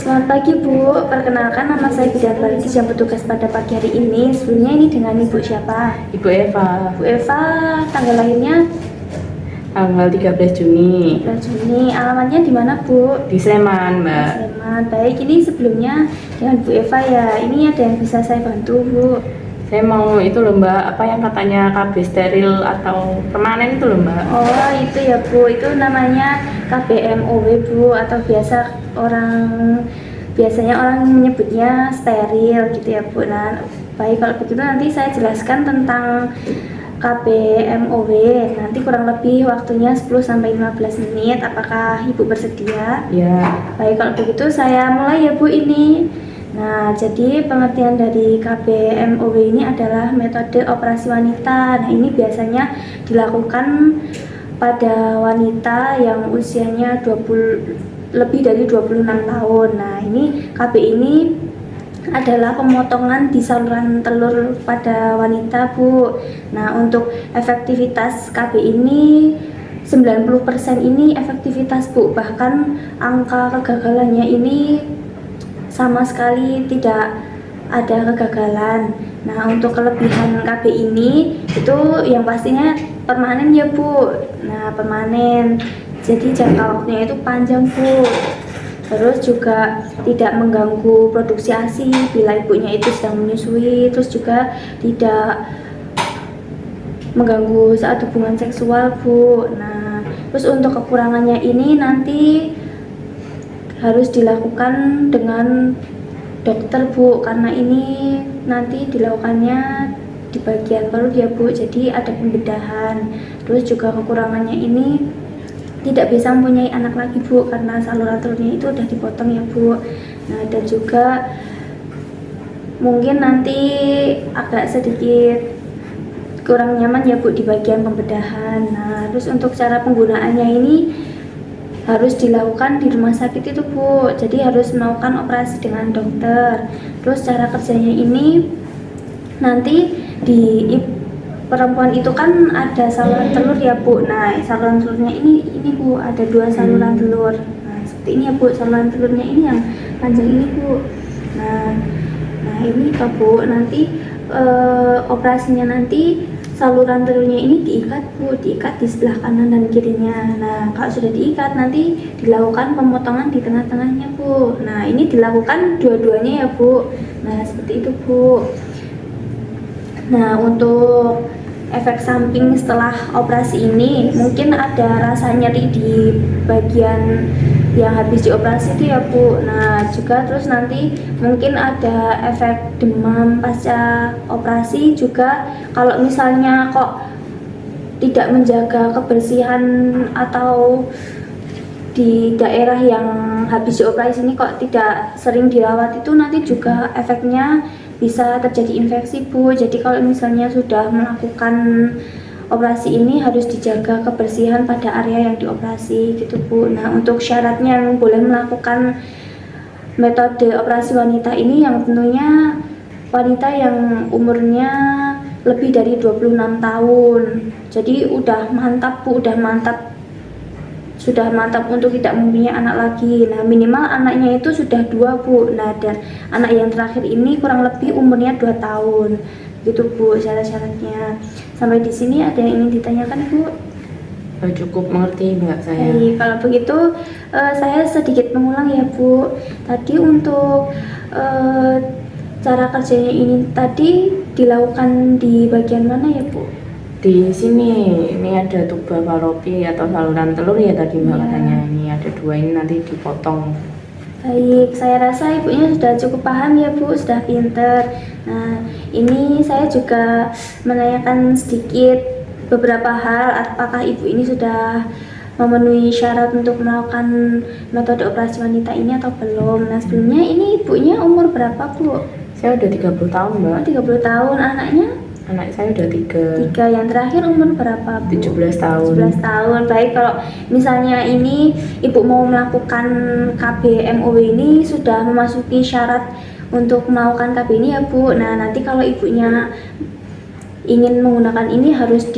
Selamat pagi Bu, perkenalkan nama saya Bidan Balikis yang bertugas pada pagi hari ini. Sebelumnya ini dengan Ibu siapa? Ibu Eva, Bu Eva, tanggal lahirnya tanggal 13 Juni 13 Juni. Alamatnya di mana Bu? di Sleman, Mbak. Sleman. Baik, ini sebelumnya dengan Bu Eva ya. Ini ada yang bisa saya bantu Bu? Saya mau itu loh Mbak, apa yang katanya KB steril atau permanen itu loh Mbak. Oh itu ya Bu, itu namanya KBMOW Bu, atau biasanya orang menyebutnya steril gitu ya Bu. Nah baik, kalau begitu nanti saya jelaskan tentang KBMOW. Nanti kurang lebih waktunya 10-15 menit. Apakah Ibu bersedia? Ya, Baik, kalau begitu saya mulai ya Bu ini. Nah, jadi pengertian dari KBMOW ini adalah metode operasi wanita. Nah, ini biasanya dilakukan pada wanita yang usianya lebih dari 26 tahun. Nah, ini KB ini adalah pemotongan di saluran telur pada wanita, Bu. Nah, untuk efektivitas KB ini 90% ini efektivitas, Bu. Bahkan angka kegagalannya ini sama sekali tidak ada kegagalan. Nah, untuk kelebihan KB ini itu yang pastinya permanen ya Bu. Nah, permanen. Jadi jangka waktunya itu panjang Bu. Terus juga tidak mengganggu produksi ASI bila ibunya itu sedang menyusui. Terus juga tidak mengganggu saat hubungan seksual Bu. Nah, terus untuk kekurangannya ini nanti harus dilakukan dengan dokter Bu, karena ini nanti dilakukannya di bagian perut ya Bu, jadi ada pembedahan. Terus juga kekurangannya ini tidak bisa mempunyai anak lagi Bu, karena saluran telurnya itu udah dipotong ya Bu. Nah, dan juga mungkin nanti agak sedikit kurang nyaman ya Bu di bagian pembedahan. Nah, terus untuk cara penggunaannya ini harus dilakukan di rumah sakit itu Bu, jadi harus melakukan operasi dengan dokter. Terus cara kerjanya ini nanti di perempuan itu kan ada saluran telur ya Bu. Nah, saluran telurnya ini Bu, ada 2 saluran telur. Nah, seperti ini ya Bu, saluran telurnya ini yang panjang ini Bu. Nah ini Pak Bu, nanti operasinya nanti saluran telurnya ini diikat Bu, diikat di sebelah kanan dan kirinya. Nah, kalau sudah diikat nanti dilakukan pemotongan di tengah-tengahnya Bu. Nah, ini dilakukan dua-duanya ya Bu. Nah, seperti itu Bu. Nah, untuk efek samping setelah operasi ini mungkin ada rasa nyeri di bagian yang habis dioperasi itu ya Bu. Nah, juga terus nanti mungkin ada efek demam pasca operasi juga. Kalau misalnya kok tidak menjaga kebersihan atau di daerah yang habis dioperasi ini kok tidak sering dirawat, itu nanti juga efeknya bisa terjadi infeksi Bu. Jadi kalau misalnya sudah melakukan operasi ini harus dijaga kebersihan pada area yang dioperasi gitu Bu. Nah, untuk syaratnya yang boleh melakukan metode operasi wanita ini yang tentunya wanita yang umurnya lebih dari 26 tahun. Jadi udah mantap Bu, sudah mantap untuk tidak mempunyai anak lagi. Nah, minimal anaknya itu sudah 2 Bu. Nah, dan anak yang terakhir ini kurang lebih umurnya 2 tahun gitu Bu, syarat-syaratnya. Sampai di sini ada yang ingin ditanyakan Bu? Cukup mengerti Mbak saya. Baik, kalau begitu saya sedikit mengulang ya Bu. Tadi untuk cara kerjanya ini tadi dilakukan di bagian mana ya Bu? Di sini ini ada tuba falopi atau saluran telur ya tadi Mbak katanya. Ini ada 2 ini nanti dipotong. Baik, saya rasa ibunya sudah cukup paham ya Bu, sudah pinter. Nah, ini saya juga menanyakan sedikit beberapa hal, apakah ibu ini sudah memenuhi syarat untuk melakukan metode operasi wanita ini atau belum. Nah, sebelumnya ini ibunya umur berapa Bu? Saya udah 30 tahun Mbak. 30 tahun, anaknya? Anak saya udah 3. Yang terakhir umur berapa Bu? 17 tahun. 17 tahun. Baik, kalau misalnya ini ibu mau melakukan KBMOW ini sudah memasuki syarat untuk melakukan KB ini ya Bu. Nah, nanti kalau ibunya ingin menggunakan ini harus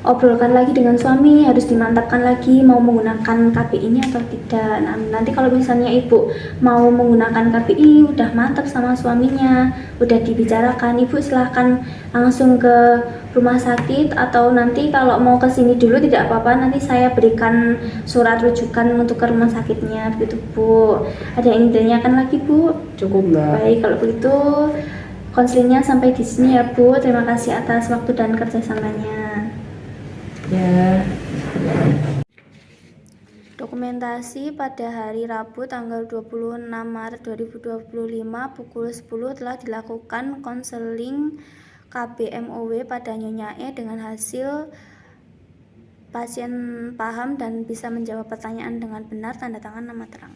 obrolkan lagi dengan suami, harus dimantapkan lagi mau menggunakan KBI ini atau tidak. Nah, nanti kalau misalnya ibu mau menggunakan KBI, udah mantap sama suaminya, udah dibicarakan, ibu silahkan langsung ke rumah sakit, atau nanti kalau mau ke sini dulu tidak apa-apa, nanti saya berikan surat rujukan untuk ke rumah sakitnya, begitu Bu. Ada yang ingin ditanyakan lagi Bu? Cukup Mbak. Baik, kalau begitu konselingnya sampai di sini ya Bu. Terima kasih atas waktu dan kerjasamanya. Ya. Dokumentasi pada hari Rabu tanggal 26 Maret 2025 pukul 10 telah dilakukan konseling KBMOW pada Nyonya E dengan hasil pasien paham dan bisa menjawab pertanyaan dengan benar, tanda tangan nama terang.